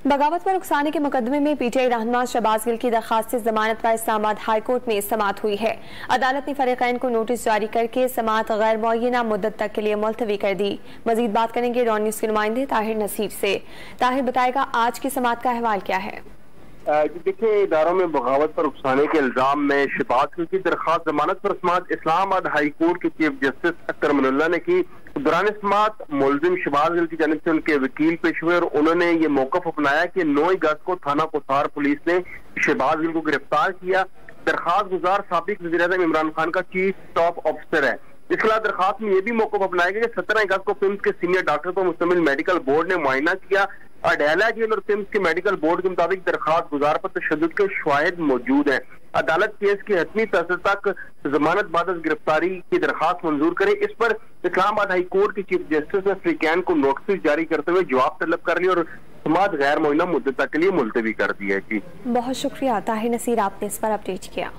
बगावत पर उकसाने के मुकदमे में पीटीआई रहनुमा शहबाज गिल की दरखास्त से जमानत पर इस्लामाबाद हाई कोर्ट में समाअत हुई है। अदालत ने फरीकैन को नोटिस जारी करके समाअत गैर मुअय्यना मुद्दत तक के लिए मुलतवी कर दी। मजीद बात करेंगे रॉन न्यूज़ के नुमाइंदे ताहिर नसीर से। ताहिर, बताएगा आज की समाअत का अहवाल क्या है? देखिए, इदारों में बगावत पर उकसाने के इल्जाम में शहबाज गिल की दरखास्त जमानत पर समाअत इस्लामाबाद हाई कोर्ट के चीफ जस्टिस अख्तर मनुल्लाह ने की। दौरान समाअत मुलजिम शहबाज गिल की जानिब से उनके वकील पेश हुए और उन्होंने ये मौकफ अपनाया कि 9 अगस्त को थाना कोसार पुलिस ने शहबाज गिल को गिरफ्तार किया। दरखास्त गुजार साबिक वज़ीर-ए-आज़म इमरान खान का चीफ स्टाफ ऑफिसर है। इसके अलावा दरखास्त में यह भी मौकफ अपनाया गया कि 17 अगस्त को पिम्स के सीनियर डॉक्टर पर मुश्तमिल मेडिकल बोर्ड ने मुआयना किया। अडैला जेल और पिम्स के मेडिकल बोर्ड के मुताबिक दरखास्त गुजार पर तशद्दुद के शवाहिद मौजूद हैं। अदालत केस की हतमी फैसले तक जमानत बाद गिरफ्तारी की दरखास्त मंजूर करे। इस पर इस्लामाबाद हाई कोर्ट के चीफ जस्टिस ने फरीकैन को नोटिस जारी करते हुए जवाब तलब कर लिया और समाअत गैर मुअय्यना मुद्दत तक के लिए मुलतवी कर दी है। जी, बहुत शुक्रिया ताहिर नसीर, आपने इस पर अपडेट किया।